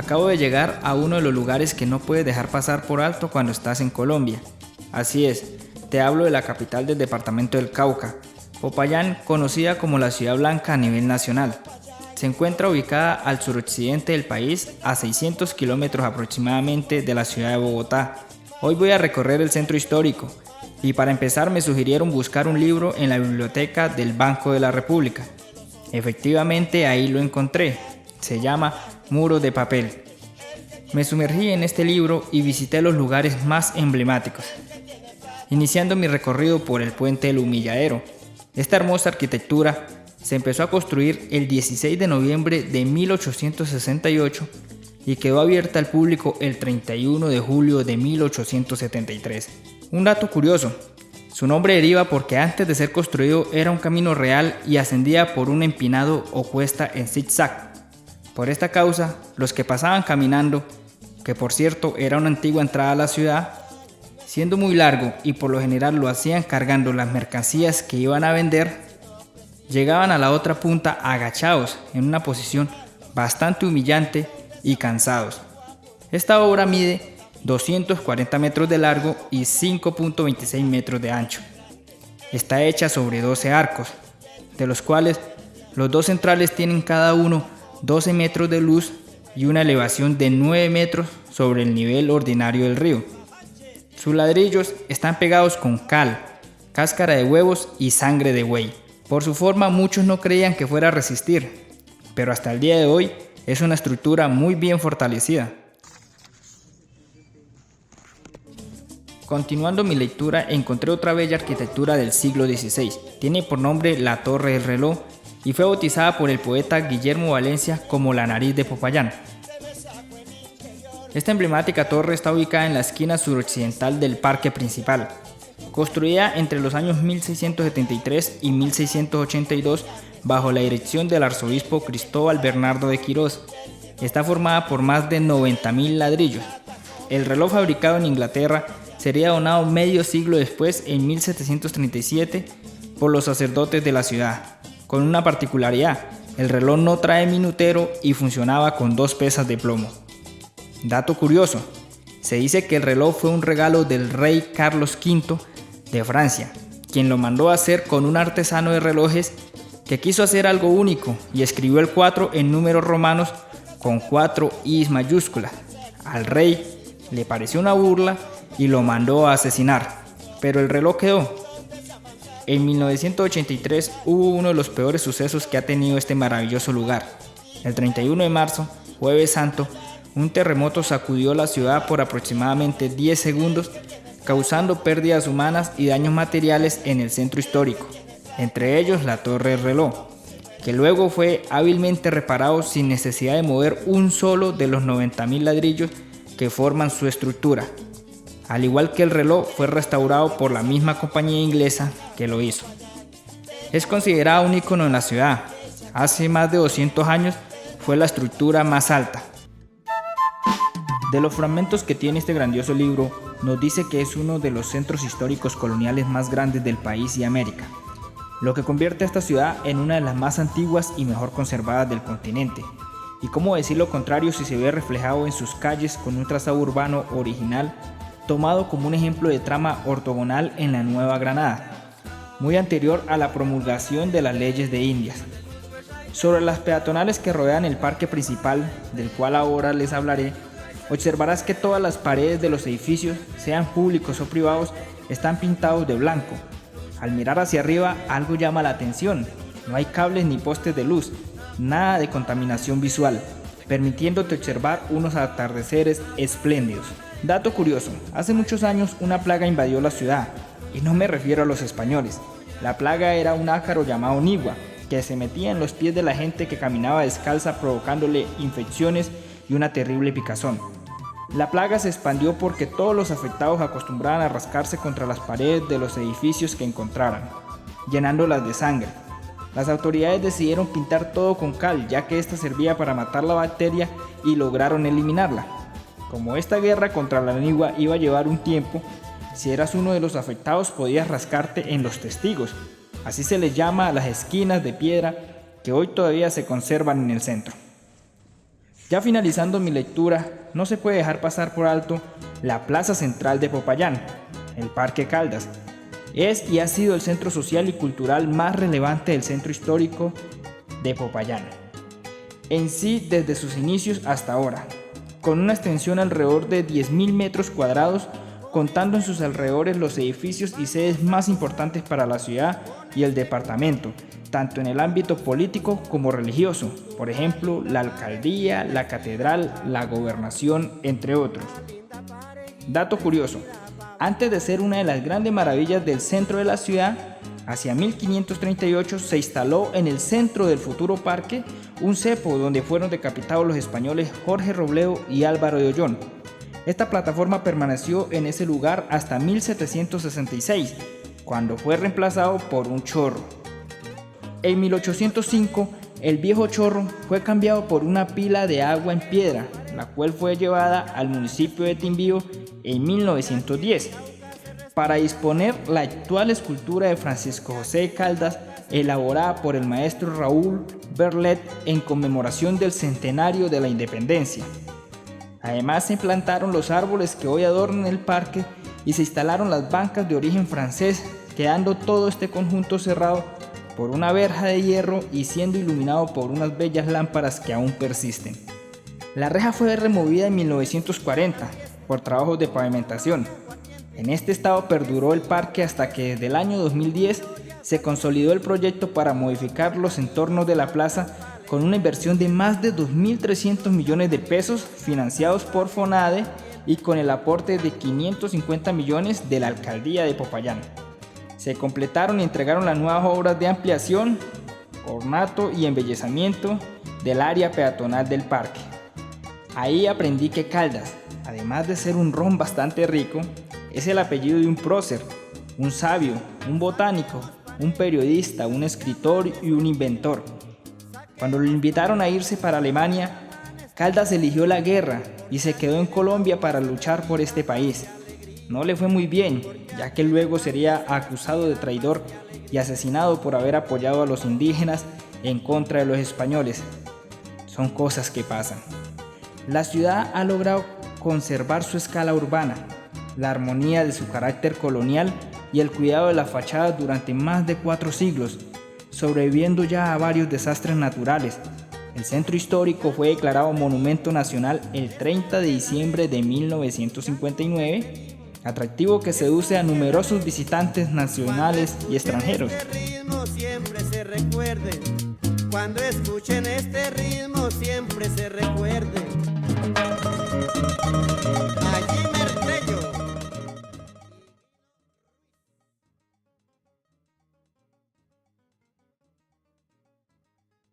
Acabo de llegar a uno de los lugares que no puedes dejar pasar por alto cuando estás en Colombia. Así es, te hablo de la capital del departamento del Cauca, Popayán, conocida como la Ciudad Blanca a nivel nacional. Se encuentra ubicada al suroccidente del país, a 600 kilómetros aproximadamente de la ciudad de Bogotá. Hoy voy a recorrer el centro histórico y para empezar me sugirieron buscar un libro en la biblioteca del Banco de la República. Efectivamente ahí lo encontré, se llama Muro de Papel. Me sumergí en este libro y visité los lugares más emblemáticos, iniciando mi recorrido por el puente del Humilladero. Esta hermosa arquitectura se empezó a construir el 16 de noviembre de 1868 y quedó abierta al público el 31 de julio de 1873. Un dato curioso, su nombre deriva porque antes de ser construido era un camino real y ascendía por un empinado o cuesta en zigzag. Por esta causa, los que pasaban caminando, que por cierto era una antigua entrada a la ciudad, siendo muy largo y por lo general lo hacían cargando las mercancías que iban a vender, llegaban a la otra punta agachados en una posición bastante humillante y cansados. Esta obra mide 240 metros de largo y 5.26 metros de ancho. Está hecha sobre 12 arcos, de los cuales los dos centrales tienen cada uno 12 metros de luz y una elevación de 9 metros sobre el nivel ordinario del río. Sus ladrillos están pegados con cal, cáscara de huevos y sangre de buey. Por su forma muchos no creían que fuera a resistir, pero hasta el día de hoy es una estructura muy bien fortalecida. Continuando mi lectura encontré otra bella arquitectura del siglo XVI. Tiene por nombre la Torre del Reloj y fue bautizada por el poeta Guillermo Valencia como la Nariz de Popayán. Esta emblemática torre está ubicada en la esquina suroccidental del parque principal. Construida entre los años 1673 y 1682 bajo la dirección del arzobispo Cristóbal Bernardo de Quirós. Está formada por más de 90.000 ladrillos. El reloj fabricado en Inglaterra sería donado medio siglo después, en 1737, por los sacerdotes de la ciudad. Con una particularidad, el reloj no trae minutero y funcionaba con 2 pesas de plomo. Dato curioso, se dice que el reloj fue un regalo del rey Carlos V de Francia, quien lo mandó a hacer con un artesano de relojes que quiso hacer algo único y escribió el 4 en números romanos con 4 I's mayúsculas. Al rey le pareció una burla y lo mandó a asesinar, pero el reloj quedó. En 1983 hubo uno de los peores sucesos que ha tenido este maravilloso lugar. El 31 de marzo, Jueves Santo, un terremoto sacudió la ciudad por aproximadamente 10 segundos, causando pérdidas humanas y daños materiales en el centro histórico, entre ellos la Torre del Reloj, que luego fue hábilmente reparado sin necesidad de mover un solo de los 90.000 ladrillos que forman su estructura. Al igual que el reloj, fue restaurado por la misma compañía inglesa que lo hizo. Es considerado un ícono en la ciudad. Hace más de 200 años fue la estructura más alta. De los fragmentos que tiene este grandioso libro, nos dice que es uno de los centros históricos coloniales más grandes del país y América, lo que convierte a esta ciudad en una de las más antiguas y mejor conservadas del continente. Y cómo decir lo contrario si se ve reflejado en sus calles con un trazado urbano original, tomado como un ejemplo de trama ortogonal en la Nueva Granada, muy anterior a la promulgación de las leyes de Indias. Sobre las peatonales que rodean el parque principal, del cual ahora les hablaré, observarás que todas las paredes de los edificios, sean públicos o privados, están pintados de blanco. Al mirar hacia arriba, algo llama la atención. No hay cables ni postes de luz, nada de contaminación visual, permitiéndote observar unos atardeceres espléndidos. Dato curioso, hace muchos años una plaga invadió la ciudad, y no me refiero a los españoles. La plaga era un ácaro llamado nigua, que se metía en los pies de la gente que caminaba descalza, provocándole infecciones y una terrible picazón. La plaga se expandió porque todos los afectados acostumbraban a rascarse contra las paredes de los edificios que encontraran, llenándolas de sangre. Las autoridades decidieron pintar todo con cal, ya que esta servía para matar la bacteria, y lograron eliminarla. Como esta guerra contra la nigua iba a llevar un tiempo, si eras uno de los afectados podías rascarte en los testigos. Así se les llama a las esquinas de piedra que hoy todavía se conservan en el centro. Ya finalizando mi lectura, no se puede dejar pasar por alto la plaza central de Popayán, el Parque Caldas. Es y ha sido el centro social y cultural más relevante del centro histórico de Popayán, en sí desde sus inicios hasta ahora, con una extensión alrededor de 10.000 metros cuadrados, contando en sus alrededores los edificios y sedes más importantes para la ciudad y el departamento, tanto en el ámbito político como religioso, por ejemplo, la alcaldía, la catedral, la gobernación, entre otros. Dato curioso, antes de ser una de las grandes maravillas del centro de la ciudad, hacia 1538 se instaló en el centro del futuro parque un cepo donde fueron decapitados los españoles Jorge Robledo y Álvaro de Ollón. Esta plataforma permaneció en ese lugar hasta 1766, cuando fue reemplazado por un chorro. En 1805, el viejo chorro fue cambiado por una pila de agua en piedra, la cual fue llevada al municipio de Timbío en 1910, para disponer la actual escultura de Francisco José Caldas, elaborada por el maestro Raúl Berlet en conmemoración del centenario de la independencia. Además se plantaron los árboles que hoy adornan el parque y se instalaron las bancas de origen francés, quedando todo este conjunto cerrado por una verja de hierro y siendo iluminado por unas bellas lámparas que aún persisten. La reja fue removida en 1940 por trabajos de pavimentación. En este estado perduró el parque hasta que desde el año 2010 se consolidó el proyecto para modificar los entornos de la plaza con una inversión de más de 2.300 millones de pesos financiados por FONADE y con el aporte de 550 millones de la alcaldía de Popayán. Se completaron y entregaron las nuevas obras de ampliación, ornato y embellecimiento del área peatonal del parque. Ahí aprendí que Caldas, además de ser un ron bastante rico, es el apellido de un prócer, un sabio, un botánico, un periodista, un escritor y un inventor. Cuando lo invitaron a irse para Alemania, Caldas eligió la guerra y se quedó en Colombia para luchar por este país. No le fue muy bien, ya que luego sería acusado de traidor y asesinado por haber apoyado a los indígenas en contra de los españoles. Son cosas que pasan. La ciudad ha logrado conservar su escala urbana, la armonía de su carácter colonial y el cuidado de las fachadas durante más de 4 siglos, sobreviviendo ya a varios desastres naturales. El centro histórico fue declarado Monumento Nacional el 30 de diciembre de 1959, atractivo que seduce a numerosos visitantes nacionales y extranjeros. Cuando escuchen este ritmo siempre se recuerden.